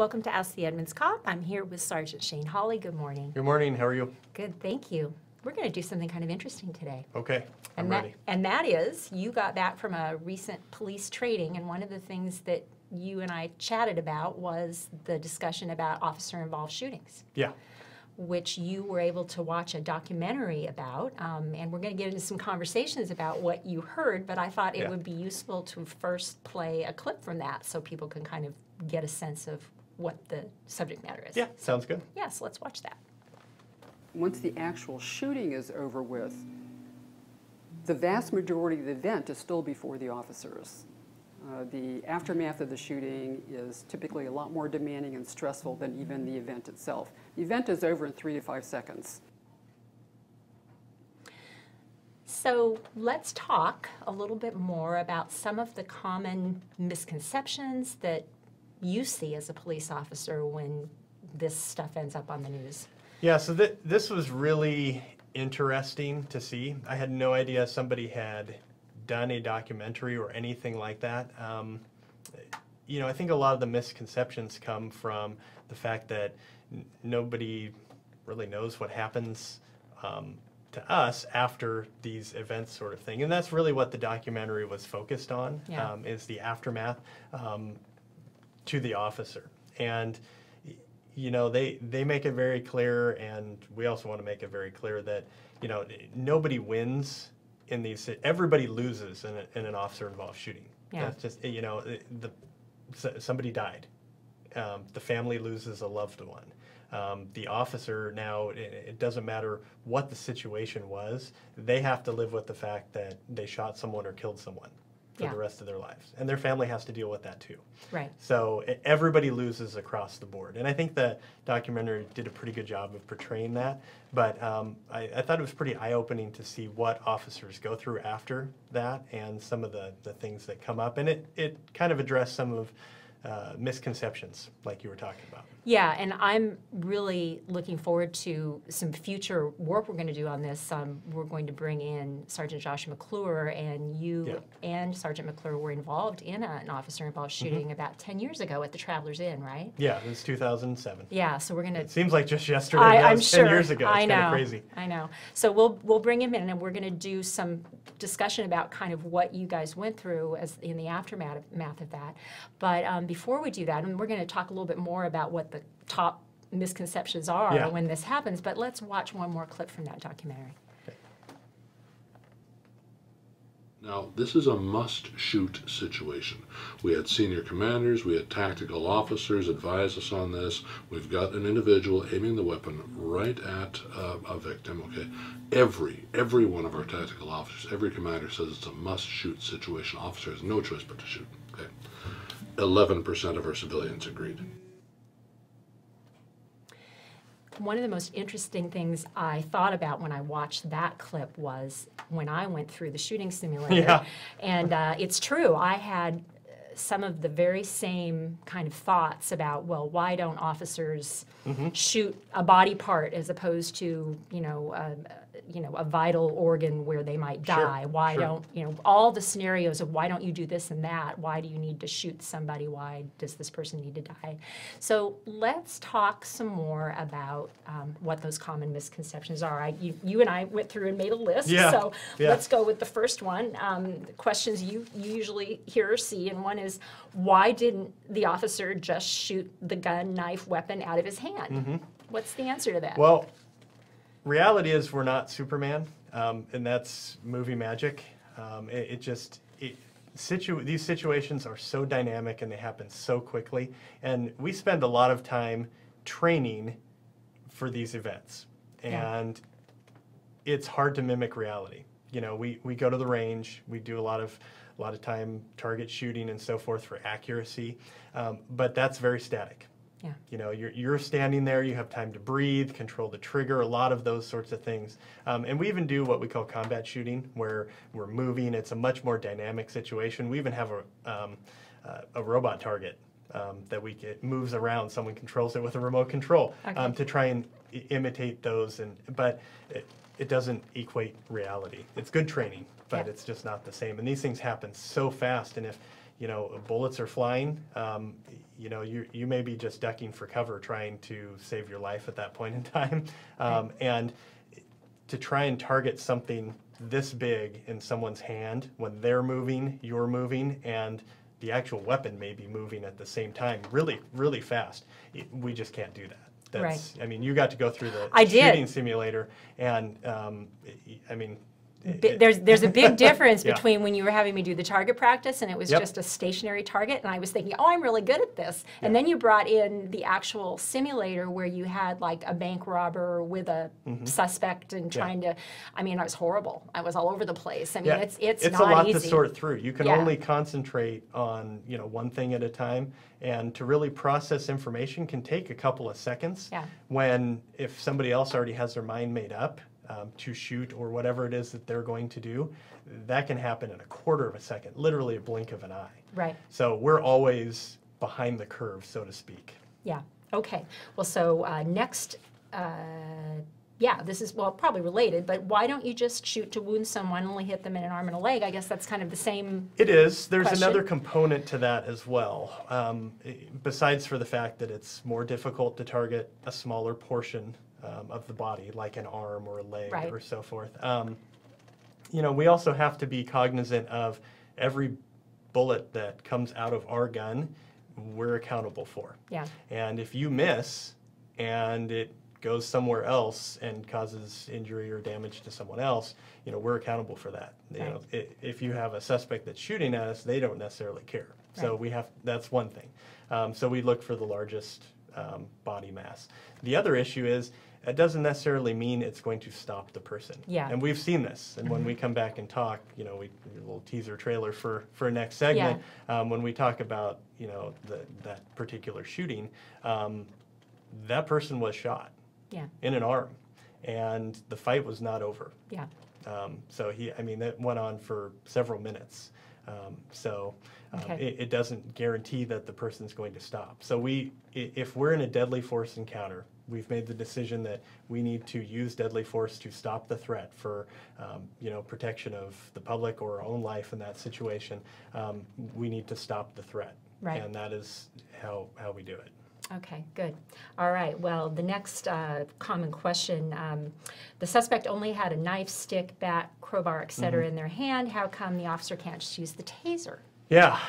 Welcome to Ask the Edmonds Cop. I'm here with Sergeant Shane Hawley. Good morning. Good morning. How are you? Good, thank you. We're going to do something kind of interesting today. Okay, I'm ready. And that is, you got back from a recent police training, and one of the things that you and I chatted about was the discussion about officer-involved shootings. Yeah. Which you were able to watch a documentary about, and we're going to get into some conversations about what you heard, but I thought it would be useful to first play a clip from that so people can kind of get a sense of what the subject matter is. Yeah, sounds good. Yes, let's watch that. Once the actual shooting is over with, the vast majority of the event is still before the officers. The aftermath of the shooting is typically a lot more demanding and stressful than even the event itself. The event is over in 3 to 5 seconds. So let's talk a little bit more about some of the common misconceptions that you see as a police officer when this stuff ends up on the news. Yeah, so this was really interesting to see. I had no idea somebody had done a documentary or anything like that. You know, I think a lot of the misconceptions come from the fact that nobody really knows what happens to us after these events, sort of thing. And that's really what the documentary was focused on, is the aftermath to the officer. And you know, they make it very clear, and we also want to make it very clear that, you know, nobody wins in these. Everybody loses in an officer-involved shooting. Yeah. That's just, you know, somebody died. The family loses a loved one. The officer now, it doesn't matter what the situation was, they have to live with the fact that they shot someone or killed someone for the rest of their lives. And their family has to deal with that too. Right. So everybody loses across the board. And I think the documentary did a pretty good job of portraying that. But I thought it was pretty eye-opening to see what officers go through after that and some of the things that come up. And it kind of addressed some of misconceptions like you were talking about. Yeah, and I'm really looking forward to some future work we're going to do on this. We're going to bring in Sergeant Josh McClure, and you and Sergeant McClure were involved in an officer-involved shooting about 10 years ago at the Travelers Inn, right? Yeah, it was 2007. Yeah, so we're going to... It seems like just yesterday. I'm was sure. 10 years ago. It's I know. Kind of crazy. I know. So we'll bring him in, and we're going to do some discussion about kind of what you guys went through as in the aftermath of that. But before we do that, and we're going to talk a little bit more about what the top misconceptions are when this happens, but let's watch one more clip from that documentary. Now, this is a must-shoot situation. We had senior commanders, we had tactical officers advise us on this. We've got an individual aiming the weapon right at a victim, okay? Every one of our tactical officers, every commander says it's a must-shoot situation. Officer has no choice but to shoot, okay? 11% of our civilians agreed. One of the most interesting things I thought about when I watched that clip was when I went through the shooting simulator. Yeah. And it's true, I had some of the very same kind of thoughts about, well, why don't officers shoot a body part as opposed to, you know, a vital organ where they might die? Why don't, you know, all the scenarios of why don't you do this and that? Why do you need to shoot somebody? Why does this person need to die? So let's talk some more about what those common misconceptions are. You and I went through and made a list, so let's go with the first one. Questions you usually hear or see, and one is, why didn't the officer just shoot the gun, knife, weapon out of his hand? What's the answer to that? Well, reality is we're not Superman, and that's movie magic. These situations are so dynamic and they happen so quickly, and we spend a lot of time training for these events, and it's hard to mimic reality. You know, we go to the range, we do a lot of time target shooting and so forth for accuracy, but that's very static. Yeah. You know, you're standing there, you have time to breathe, control the trigger, a lot of those sorts of things. And we even do what we call combat shooting, where we're moving. It's a much more dynamic situation. We even have a robot target that it moves around. Someone controls it with a remote control to try and imitate those. But it doesn't equate reality. It's good training, but it's just not the same. And these things happen so fast. And if bullets are flying. You may be just ducking for cover trying to save your life at that point in time. And to try and target something this big in someone's hand when they're moving, you're moving, and the actual weapon may be moving at the same time really, really fast. We just can't do that. Right. I mean, you got to go through the I did. shooting simulator, and I mean, There's a big difference Yeah. between when you were having me do the target practice and it was Yep. just a stationary target, and I was thinking, oh, I'm really good at this. And then you brought in the actual simulator where you had like a bank robber with a suspect and trying to, I mean, I was horrible. I was all over the place. I mean, yeah, it's a not lot easy. to sort through. You can Yeah. only concentrate on one thing at a time, and to really process information can take a couple of seconds. Yeah. When if somebody else already has their mind made up to shoot or whatever it is that they're going to do, that can happen in a quarter of a second, literally a blink of an eye. Right. So we're always behind the curve, so to speak. Yeah. Okay. Well, so next, yeah, this is, well, probably related, but why don't you just shoot to wound someone, only hit them in an arm and a leg? I guess that's kind of the same. It is. There's question. another component to that as well. Besides for the fact that it's more difficult to target a smaller portion of the body, like an arm or a leg Right. or so forth. We also have to be cognizant of every bullet that comes out of our gun, we're accountable for. Yeah. And if you miss and it goes somewhere else and causes injury or damage to someone else, we're accountable for that. If you have a suspect that's shooting at us, they don't necessarily care. So Right. that's one thing. So we look for the largest body mass. The other issue is it doesn't necessarily mean it's going to stop the person. Yeah. And we've seen this. And when we come back and talk, we a little teaser trailer for next segment. When we talk about that particular shooting, that person was shot Yeah. in an arm, and the fight was not over. Yeah. So that went on for several minutes. Okay. It doesn't guarantee that the person's going to stop. So if we're in a deadly force encounter, we've made the decision that we need to use deadly force to stop the threat for, protection of the public or our own life in that situation. We need to stop the threat. Right. And that is how we do it. Okay, good. All right, well, the next common question, the suspect only had a knife, stick, bat, crowbar, et cetera, in their hand. How come the officer can't just use the taser? Yeah,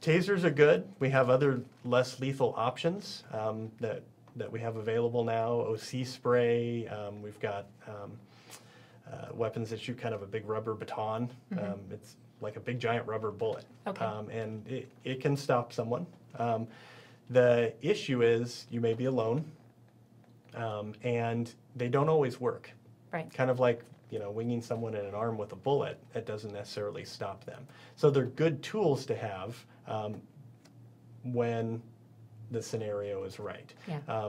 tasers are good. We have other less lethal options that we have available now. OC spray. We've got weapons that shoot kind of a big rubber baton. It's like a big giant rubber bullet. Okay. And it can stop someone. The issue is you may be alone, and they don't always work. Right. Kind of like winging someone in an arm with a bullet, it doesn't necessarily stop them. So they're good tools to have when the scenario is right. Yeah.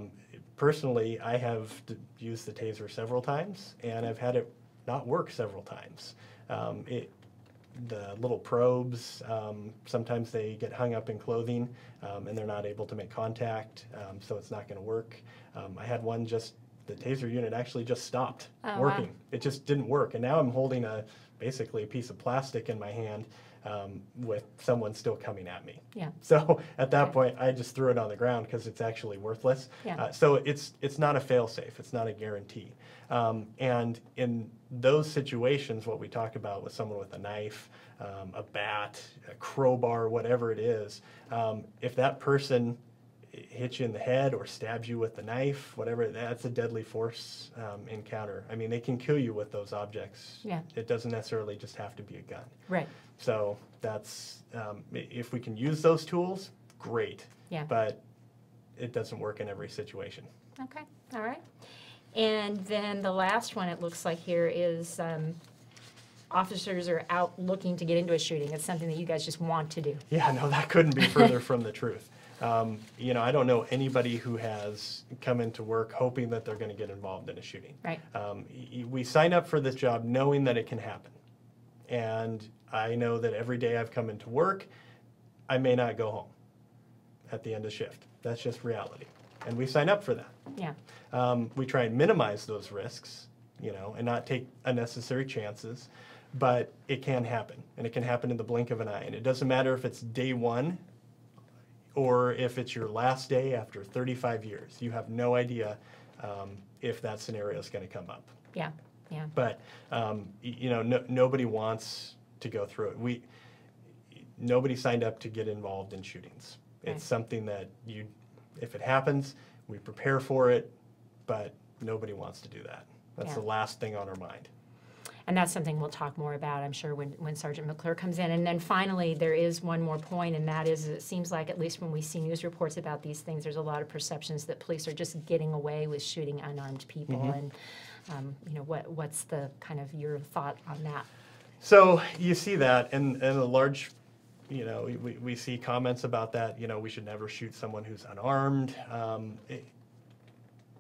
Personally, I have used the taser several times, and I've had it not work several times. The little probes, sometimes they get hung up in clothing and they're not able to make contact, so it's not going to work. I had one the taser unit actually just stopped working. Wow. It just didn't work, and now I'm holding basically a piece of plastic in my hand with someone still coming at me. Yeah. So at that Okay. point, I just threw it on the ground because it's actually worthless. Yeah. So it's not a fail-safe. It's not a guarantee. And in those situations, what we talk about with someone with a knife, a bat, a crowbar, whatever it is, if that person hits you in the head or stabs you with the knife, whatever, that's a deadly force encounter. I mean, they can kill you with those objects. Yeah. It doesn't necessarily just have to be a gun. Right. So that's, if we can use those tools, great. Yeah. But it doesn't work in every situation. Okay, all right. And then the last one it looks like here is officers are out looking to get into a shooting. It's something that you guys just want to do. Yeah, no, that couldn't be further from the truth. I don't know anybody who has come into work hoping that they're going to get involved in a shooting. Right. We sign up for this job knowing that it can happen. And I know that every day I've come into work, I may not go home at the end of shift. That's just reality. And we sign up for that. Yeah. We try and minimize those risks, and not take unnecessary chances. but it can happen, and it can happen in the blink of an eye. And it doesn't matter if it's day one or if it's your last day after 35 years. You have no idea if that scenario is going to come up. Yeah, yeah. But you know, nobody wants to go through it. Nobody signed up to get involved in shootings. It's Right. something that if it happens, we prepare for it, but nobody wants to do that. That's Yeah. the last thing on our mind. And that's something we'll talk more about, I'm sure, when Sergeant McClure comes in. And then finally, there is one more point, and that is, it seems like, at least when we see news reports about these things, there's a lot of perceptions that police are just getting away with shooting unarmed people. And you know, what's the kind of your thought on that? So you see that, and a large, you know, we see comments about that. You know, we should never shoot someone who's unarmed.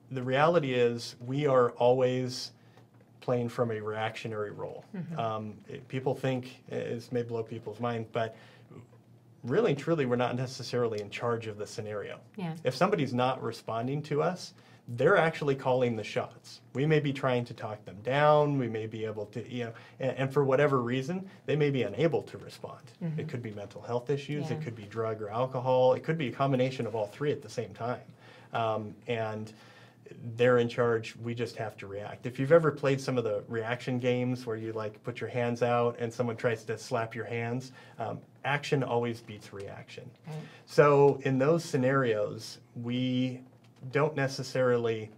The reality is, we are always playing from a reactionary role. People think, it may blow people's mind, but really and truly, we're not necessarily in charge of the scenario. Yeah. If somebody's not responding to us, they're actually calling the shots. We may be trying to talk them down, we may be able to, you know, and for whatever reason, they may be unable to respond. It could be mental health issues, Yeah. it could be drug or alcohol, it could be a combination of all three at the same time. And they're in charge, we just have to react. If you've ever played some of the reaction games where you like put your hands out and someone tries to slap your hands, action always beats reaction. Right. So in those scenarios, we don't necessarily,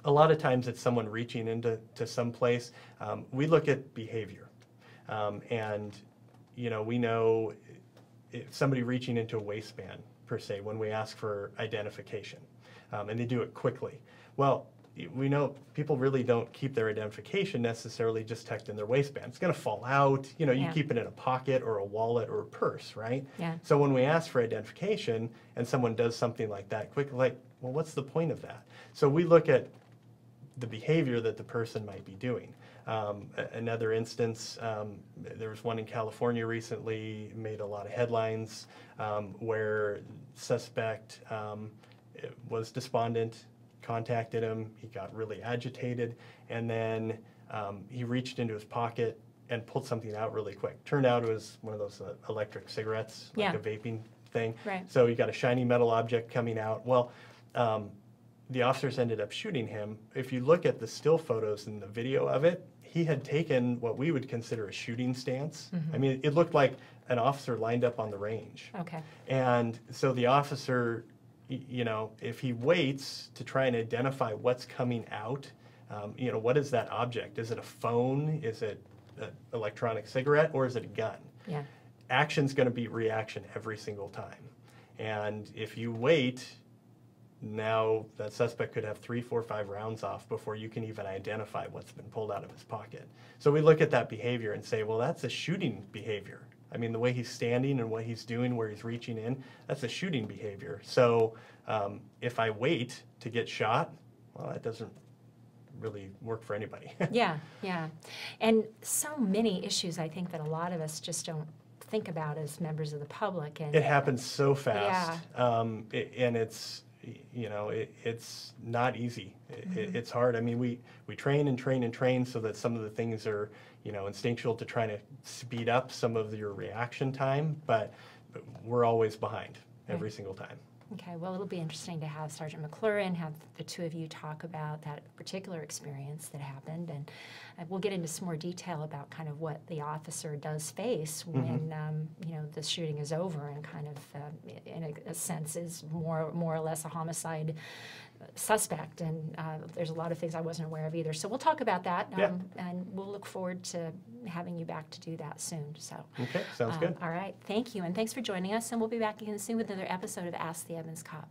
a lot of times it's someone reaching into some place. We look at behavior. And, you know, we know if somebody reaching into a waistband, per se, when we ask for identification. And they do it quickly. Well, we know people really don't keep their identification necessarily just tucked in their waistband. It's going to fall out. You know, you Yeah. keep it in a pocket or a wallet or a purse, right? Yeah. So when we ask for identification and someone does something like that quickly, like, well, what's the point of that? So we look at the behavior that the person might be doing. Another instance, there was one in California recently, made a lot of headlines, where suspect was despondent, contacted him, he got really agitated, and then he reached into his pocket and pulled something out really quick. Turned out it was one of those electric cigarettes, like Yeah. a vaping thing. Right. So you got a shiny metal object coming out. Well, the officers ended up shooting him. If you look at the still photos and the video of it, he had taken what we would consider a shooting stance. I mean, it looked like an officer lined up on the range. Okay. And so the officer, you know, if he waits to try and identify what's coming out, you know, what is that object? Is it a phone? Is it an electronic cigarette? Or is it a gun? Yeah. Action's going to beat reaction every single time. And if you wait, now that suspect could have 3, 4, 5 rounds off before you can even identify what's been pulled out of his pocket. So we look at that behavior and say, well, that's a shooting behavior. I mean, the way he's standing and what he's doing, where he's reaching in, that's a shooting behavior. So if I wait to get shot, well, that doesn't really work for anybody. Yeah, yeah. And so many issues, I think, that a lot of us just don't think about as members of the public. And It happens so fast. And it's, you know, it's not easy. It's hard. I mean, we train and train and train so that some of the things are, you know, instinctual to try to speed up some of your reaction time, but we're always behind every single time. Okay, well, it'll be interesting to have Sergeant McClure and have the two of you talk about that particular experience that happened, and we'll get into some more detail about kind of what the officer does face when you know, the shooting is over, and kind of in a sense is more or less a homicide suspect, and there's a lot of things I wasn't aware of either. So we'll talk about that, and we'll look forward to having you back to do that soon. So Okay, sounds good. all right, thank you, and thanks for joining us, and we'll be back again soon with another episode of Ask the Edmonds Cop.